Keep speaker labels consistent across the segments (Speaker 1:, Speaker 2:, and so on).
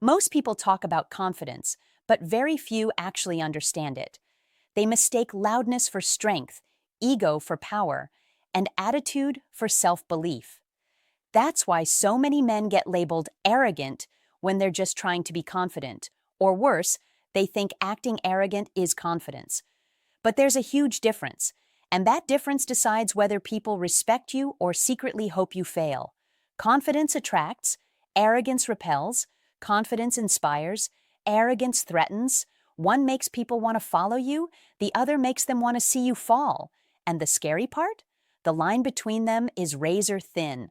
Speaker 1: Most people talk about confidence, but very few actually understand it. They mistake loudness for strength, ego for power, and attitude for self-belief. That's why so many men get labeled arrogant when they're just trying to be confident. Or worse, they think acting arrogant is confidence. But there's a huge difference, and that difference decides whether people respect you or secretly hope you fail. Confidence attracts, arrogance repels, confidence inspires, arrogance threatens. One makes people want to follow you, the other makes them want to see you fall. And the scary part? The line between them is razor thin.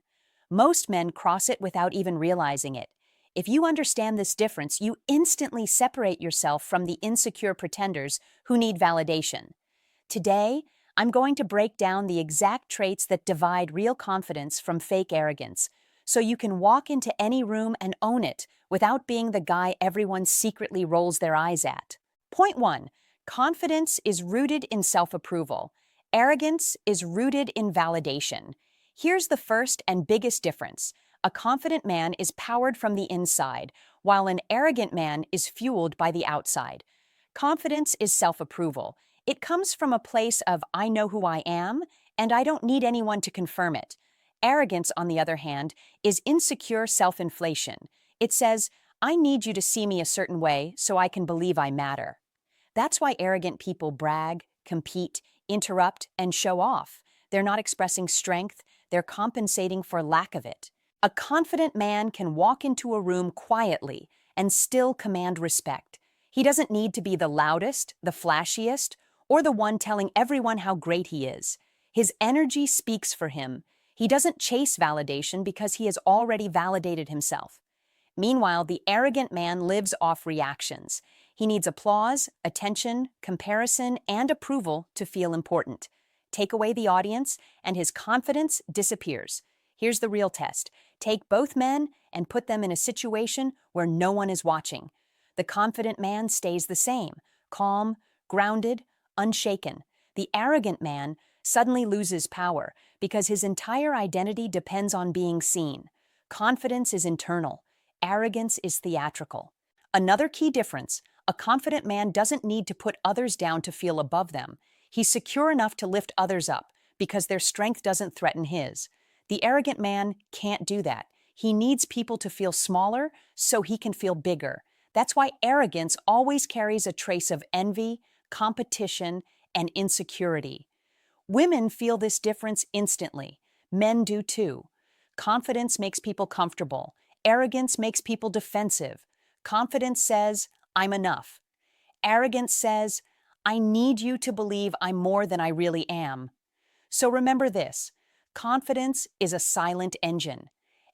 Speaker 1: Most men cross it without even realizing it. If you understand this difference, you instantly separate yourself from the insecure pretenders who need validation. Today, I'm going to break down the exact traits that divide real confidence from fake arrogance, so you can walk into any room and own it without being the guy everyone secretly rolls their eyes at. Point 1. Confidence is rooted in self-approval. Arrogance is rooted in validation. Here's the first and biggest difference. A confident man is powered from the inside, while an arrogant man is fueled by the outside. Confidence is self-approval. It comes from a place of I know who I am, and I don't need anyone to confirm it. Arrogance, on the other hand, is insecure self-inflation. It says, I need you to see me a certain way so I can believe I matter. That's why arrogant people brag, compete, interrupt, and show off. They're not expressing strength, they're compensating for lack of it. A confident man can walk into a room quietly and still command respect. He doesn't need to be the loudest, the flashiest, or the one telling everyone how great he is. His energy speaks for him. He doesn't chase validation because he has already validated himself. Meanwhile, the arrogant man lives off reactions. He needs applause, attention, comparison, and approval to feel important. Take away the audience, and his confidence disappears. Here's the real test. Take both men and put them in a situation where no one is watching. The confident man stays the same, calm, grounded, unshaken. The arrogant man suddenly loses power because his entire identity depends on being seen. Confidence is internal. Arrogance is theatrical. Another key difference, a confident man doesn't need to put others down to feel above them. He's secure enough to lift others up because their strength doesn't threaten his. The arrogant man can't do that. He needs people to feel smaller so he can feel bigger. That's why arrogance always carries a trace of envy, competition, and insecurity. Women feel this difference instantly. Men do too. Confidence makes people comfortable. Arrogance makes people defensive. Confidence says, I'm enough. Arrogance says, I need you to believe I'm more than I really am. So remember this. Confidence is a silent engine.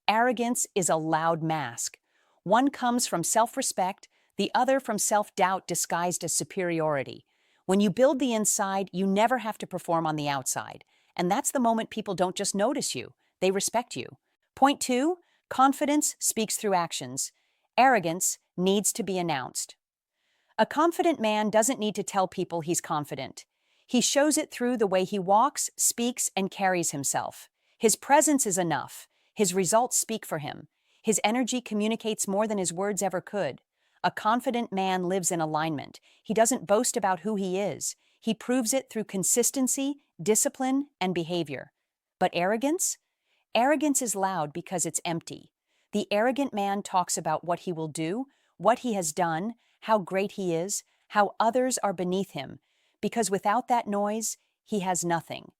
Speaker 1: Arrogance is a loud mask. One comes from self-respect, the other from self-doubt disguised as superiority. When you build the inside, you never have to perform on the outside. And that's the moment people don't just notice you, they respect you. Point 2, confidence speaks through actions. Arrogance needs to be announced. A confident man doesn't need to tell people he's confident. He shows it through the way he walks, speaks, and carries himself. His presence is enough. His results speak for him. His energy communicates more than his words ever could. A confident man lives in alignment. He doesn't boast about who he is. He proves it through consistency, discipline, and behavior. But arrogance? Arrogance is loud because it's empty. The arrogant man talks about what he will do, what he has done, how great he is, how others are beneath him, because without that noise, he has nothing.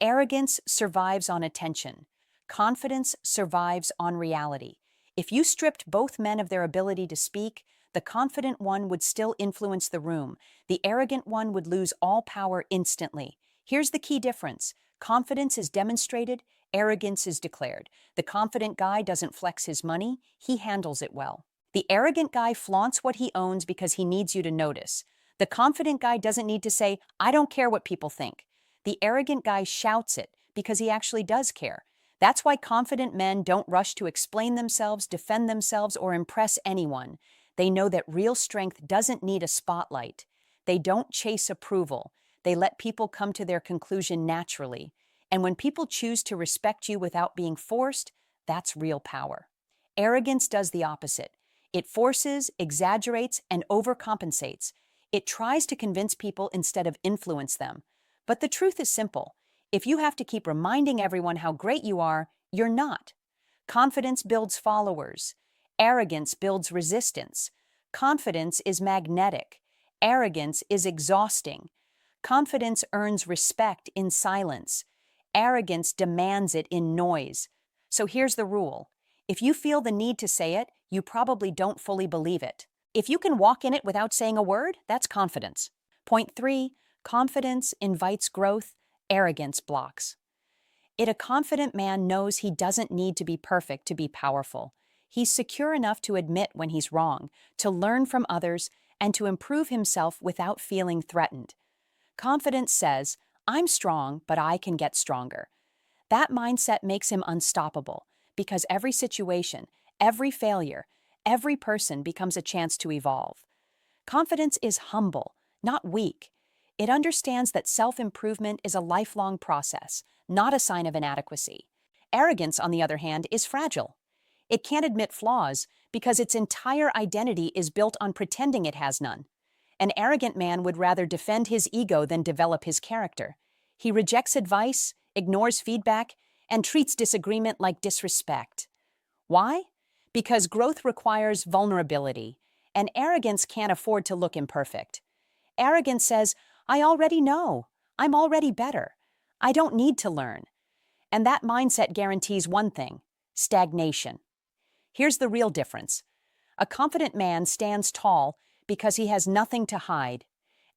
Speaker 1: Arrogance survives on attention. Confidence survives on reality. If you stripped both men of their ability to speak, the confident one would still influence the room. The arrogant one would lose all power instantly. Here's the key difference. Confidence is demonstrated, arrogance is declared. The confident guy doesn't flex his money, he handles it well. The arrogant guy flaunts what he owns because he needs you to notice. The confident guy doesn't need to say, I don't care what people think. The arrogant guy shouts it because he actually does care. That's why confident men don't rush to explain themselves, defend themselves, or impress anyone. They know that real strength doesn't need a spotlight. They don't chase approval. They let people come to their conclusion naturally. And when people choose to respect you without being forced, that's real power. Arrogance does the opposite. It forces, exaggerates, and overcompensates. It tries to convince people instead of influence them. But the truth is simple. If you have to keep reminding everyone how great you are, you're not. Confidence builds followers. Arrogance builds resistance. Confidence is magnetic. Arrogance is exhausting. Confidence earns respect in silence. Arrogance demands it in noise. So here's the rule. If you feel the need to say it, you probably don't fully believe it. If you can walk in it without saying a word, that's confidence. Point 3, confidence invites growth, arrogance blocks. A confident man knows he doesn't need to be perfect to be powerful. He's secure enough to admit when he's wrong, to learn from others, and to improve himself without feeling threatened. Confidence says, I'm strong, but I can get stronger. That mindset makes him unstoppable, because every situation, every failure, every person becomes a chance to evolve. Confidence is humble, not weak. It understands that self-improvement is a lifelong process, not a sign of inadequacy. Arrogance, on the other hand, is fragile. It can't admit flaws because its entire identity is built on pretending it has none. An arrogant man would rather defend his ego than develop his character. He rejects advice, ignores feedback, and treats disagreement like disrespect. Why? Because growth requires vulnerability, and arrogance can't afford to look imperfect. Arrogance says, I already know. I'm already better. I don't need to learn. And that mindset guarantees one thing: stagnation. Here's the real difference. A confident man stands tall because he has nothing to hide.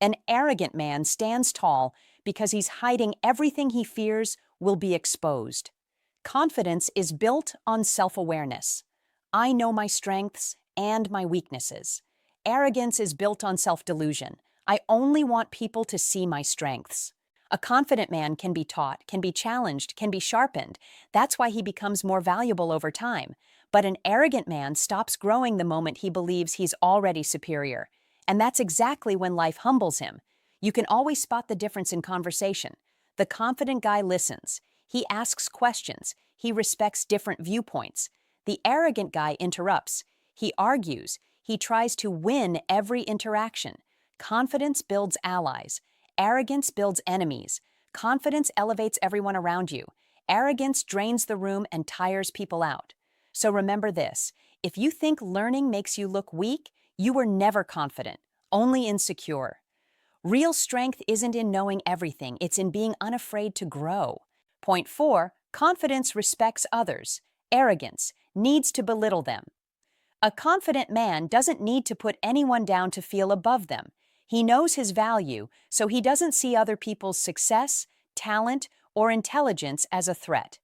Speaker 1: An arrogant man stands tall because he's hiding everything he fears will be exposed. Confidence is built on self-awareness. I know my strengths and my weaknesses. Arrogance is built on self-delusion. I only want people to see my strengths. A confident man can be taught, can be challenged, can be sharpened. That's why he becomes more valuable over time. But an arrogant man stops growing the moment he believes he's already superior. And that's exactly when life humbles him. You can always spot the difference in conversation. The confident guy listens. He asks questions. He respects different viewpoints. The arrogant guy interrupts. He argues. He tries to win every interaction. Confidence builds allies. Arrogance builds enemies. Confidence elevates everyone around you. Arrogance drains the room and tires people out. So remember this: if you think learning makes you look weak, you were never confident, only insecure. Real strength isn't in knowing everything, it's in being unafraid to grow. Point 4, confidence respects others. Arrogance needs to belittle them. A confident man doesn't need to put anyone down to feel above them. He knows his value, so he doesn't see other people's success, talent, or intelligence as a threat.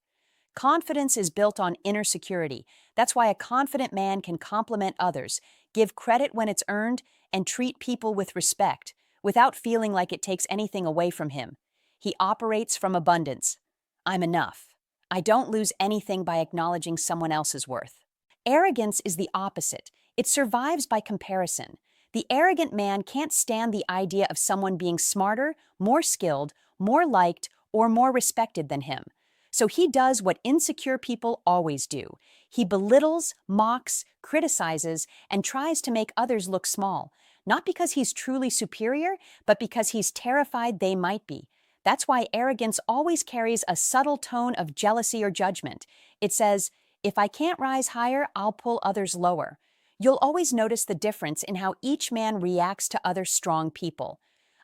Speaker 1: Confidence is built on inner security. That's why a confident man can compliment others, give credit when it's earned, and treat people with respect, without feeling like it takes anything away from him. He operates from abundance. I'm enough. I don't lose anything by acknowledging someone else's worth. Arrogance is the opposite. It survives by comparison. The arrogant man can't stand the idea of someone being smarter, more skilled, more liked, or more respected than him. So he does what insecure people always do. He belittles, mocks, criticizes, and tries to make others look small, not because he's truly superior, but because he's terrified they might be. That's why arrogance always carries a subtle tone of jealousy or judgment. It says, if I can't rise higher, I'll pull others lower. You'll always notice the difference in how each man reacts to other strong people.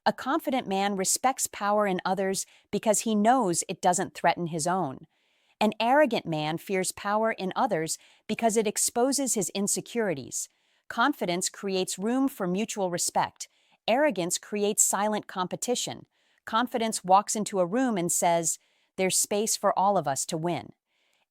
Speaker 1: A confident man respects power in others because he knows it doesn't threaten his own. An arrogant man fears power in others because it exposes his insecurities. Confidence creates room for mutual respect. Arrogance creates silent competition. Confidence walks into a room and says, there's space for all of us to win.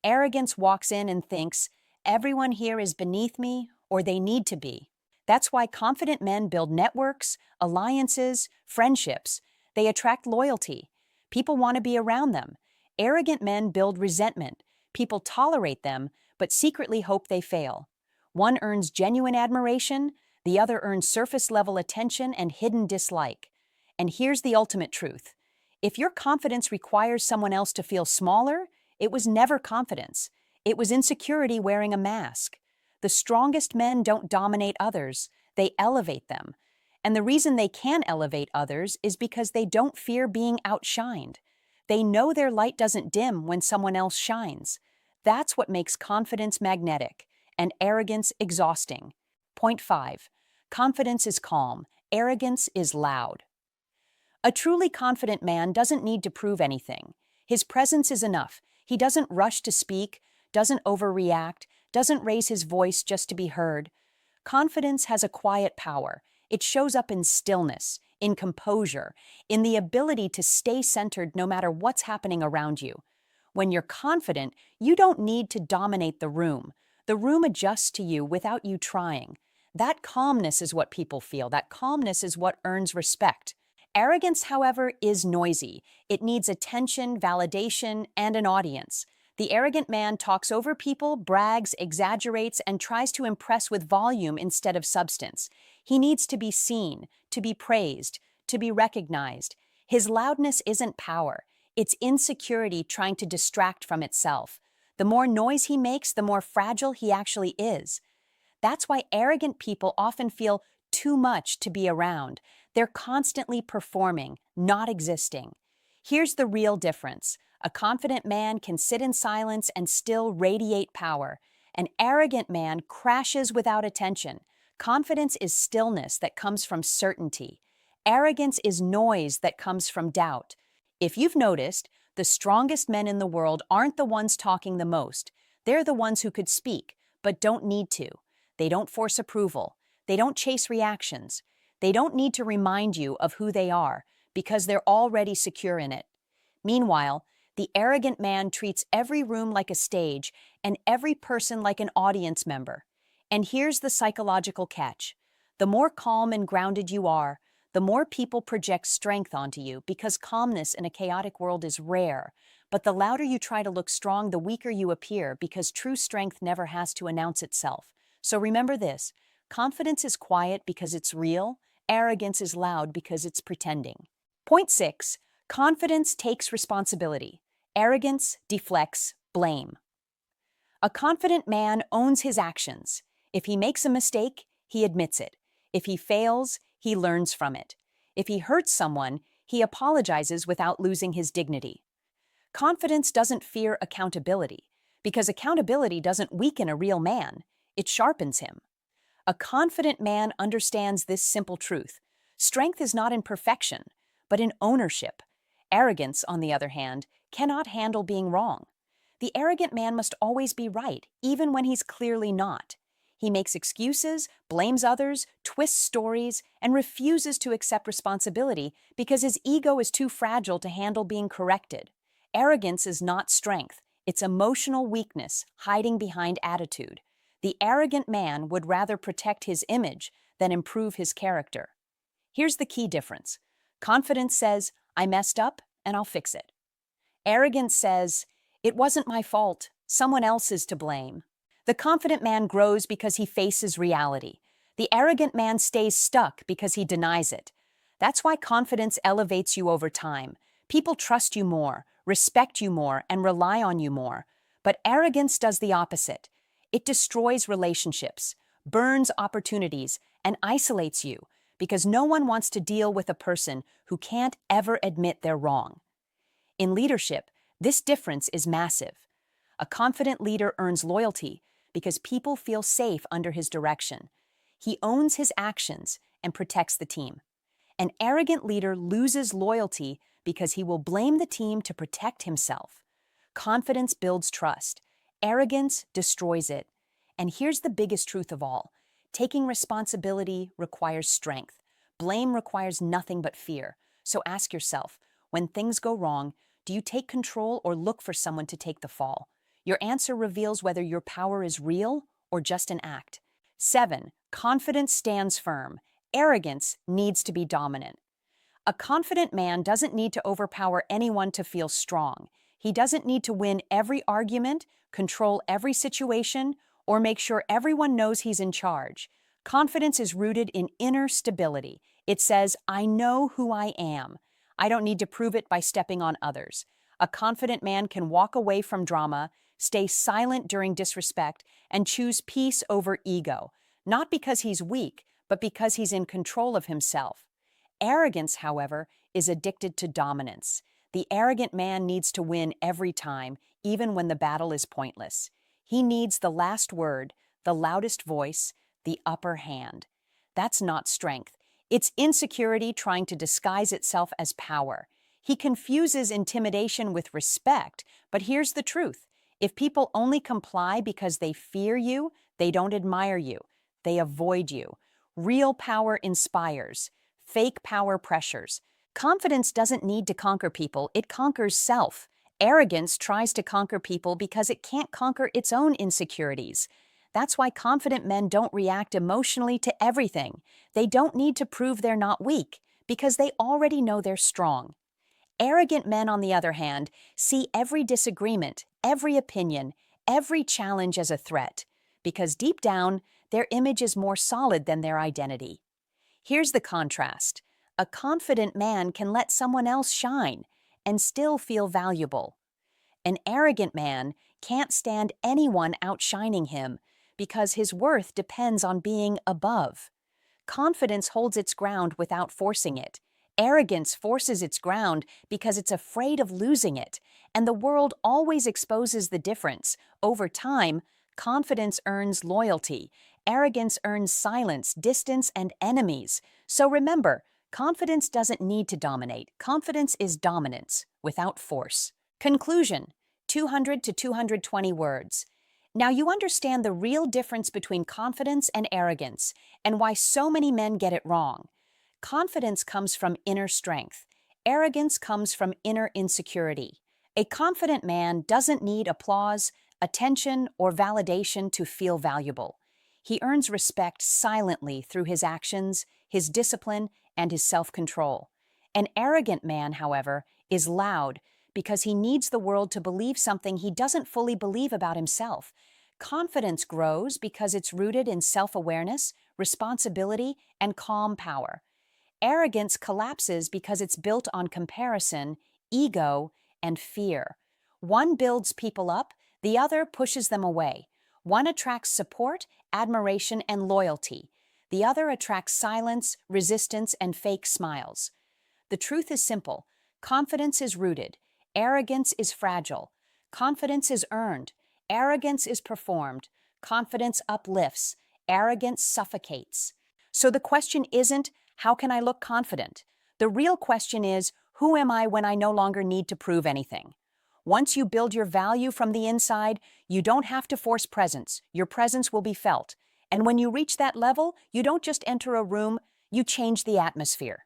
Speaker 1: Arrogance walks in and thinks, everyone here is beneath me, or they need to be. That's why confident men build networks, alliances, friendships. They attract loyalty. People want to be around them. Arrogant men build resentment. People tolerate them, but secretly hope they fail. One earns genuine admiration, the other earns surface-level attention and hidden dislike. And here's the ultimate truth. If your confidence requires someone else to feel smaller, it was never confidence. It was insecurity wearing a mask. The strongest men don't dominate others, they elevate them. And the reason they can elevate others is because they don't fear being outshined. They know their light doesn't dim when someone else shines. That's what makes confidence magnetic and arrogance exhausting. Point 5. Confidence is calm, arrogance is loud. A truly confident man doesn't need to prove anything. His presence is enough. He doesn't rush to speak, doesn't overreact, doesn't raise his voice just to be heard. Confidence has a quiet power. It shows up in stillness, in composure, in the ability to stay centered no matter what's happening around you. When you're confident, you don't need to dominate the room. The room adjusts to you without you trying. That calmness is what people feel. That calmness is what earns respect. Arrogance, however, is noisy. It needs attention, validation, and an audience. The arrogant man talks over people, brags, exaggerates, and tries to impress with volume instead of substance. He needs to be seen, to be praised, to be recognized. His loudness isn't power. It's insecurity trying to distract from itself. The more noise he makes, the more fragile he actually is. That's why arrogant people often feel too much to be around. They're constantly performing, not existing. Here's the real difference. A confident man can sit in silence and still radiate power. An arrogant man crashes without attention. Confidence is stillness that comes from certainty. Arrogance is noise that comes from doubt. If you've noticed, the strongest men in the world aren't the ones talking the most. They're the ones who could speak, but don't need to. They don't force approval. They don't chase reactions. They don't need to remind you of who they are because they're already secure in it. Meanwhile, the arrogant man treats every room like a stage and every person like an audience member. And here's the psychological catch. The more calm and grounded you are, the more people project strength onto you because calmness in a chaotic world is rare. But the louder you try to look strong, the weaker you appear because true strength never has to announce itself. So remember this, confidence is quiet because it's real, arrogance is loud because it's pretending. Point 6. Confidence takes responsibility. Arrogance deflects blame. A confident man owns his actions. If he makes a mistake, he admits it. If he fails, he learns from it. If he hurts someone, he apologizes without losing his dignity. Confidence doesn't fear accountability, because accountability doesn't weaken a real man, it sharpens him. A confident man understands this simple truth. Strength is not in perfection, but in ownership. Arrogance, on the other hand, cannot handle being wrong. The arrogant man must always be right, even when he's clearly not. He makes excuses, blames others, twists stories, and refuses to accept responsibility because his ego is too fragile to handle being corrected. Arrogance is not strength, it's emotional weakness hiding behind attitude. The arrogant man would rather protect his image than improve his character. Here's the key difference. Confidence says, I messed up and I'll fix it. Arrogance says, it wasn't my fault, someone else is to blame. The confident man grows because he faces reality. The arrogant man stays stuck because he denies it. That's why confidence elevates you over time. People trust you more, respect you more, and rely on you more. But arrogance does the opposite. It destroys relationships, burns opportunities, and isolates you because no one wants to deal with a person who can't ever admit they're wrong. In leadership, this difference is massive. A confident leader earns loyalty because people feel safe under his direction. He owns his actions and protects the team. An arrogant leader loses loyalty because he will blame the team to protect himself. Confidence builds trust. Arrogance destroys it. And here's the biggest truth of all. Taking responsibility requires strength. Blame requires nothing but fear. So ask yourself, when things go wrong, do you take control or look for someone to take the fall? Your answer reveals whether your power is real or just an act. 7. Confidence stands firm. Arrogance needs to be dominant. A confident man doesn't need to overpower anyone to feel strong. He doesn't need to win every argument, control every situation, or make sure everyone knows he's in charge. Confidence is rooted in inner stability. It says, I know who I am. I don't need to prove it by stepping on others. A confident man can walk away from drama, stay silent during disrespect, and choose peace over ego, not because he's weak, but because he's in control of himself. Arrogance, however, is addicted to dominance. The arrogant man needs to win every time, even when the battle is pointless. He needs the last word, the loudest voice, the upper hand. That's not strength. It's insecurity trying to disguise itself as power. He confuses intimidation with respect, but here's the truth. If people only comply because they fear you, they don't admire you. They avoid you. Real power inspires. Fake power pressures. Confidence doesn't need to conquer people, it conquers self. Arrogance tries to conquer people because it can't conquer its own insecurities. That's why confident men don't react emotionally to everything. They don't need to prove they're not weak, because they already know they're strong. Arrogant men, on the other hand, see every disagreement, every opinion, every challenge as a threat, because deep down, their image is more solid than their identity. Here's the contrast. A confident man can let someone else shine and still feel valuable. An arrogant man can't stand anyone outshining him because his worth depends on being above. Confidence holds its ground without forcing it. Arrogance forces its ground because it's afraid of losing it, and the world always exposes the difference. Over time, confidence earns loyalty. Arrogance earns silence, distance, and enemies. So remember, confidence doesn't need to dominate. Confidence is dominance, without force. Conclusion: 200 to 220 words. Now you understand the real difference between confidence and arrogance, and why so many men get it wrong. Confidence comes from inner strength. Arrogance comes from inner insecurity. A confident man doesn't need applause, attention, or validation to feel valuable. He earns respect silently through his actions, his discipline, and his self-control. An arrogant man, however, is loud because he needs the world to believe something he doesn't fully believe about himself. Confidence grows because it's rooted in self-awareness, responsibility, and calm power. Arrogance collapses because it's built on comparison, ego, and fear. One builds people up, the other pushes them away. One attracts support, admiration, and loyalty. The other attracts silence, resistance, and fake smiles. The truth is simple. Confidence is rooted. Arrogance is fragile. Confidence is earned. Arrogance is performed. Confidence uplifts. Arrogance suffocates. So the question isn't, how can I look confident? The real question is, who am I when I no longer need to prove anything? Once you build your value from the inside, you don't have to force presence. Your presence will be felt. And when you reach that level, you don't just enter a room, you change the atmosphere.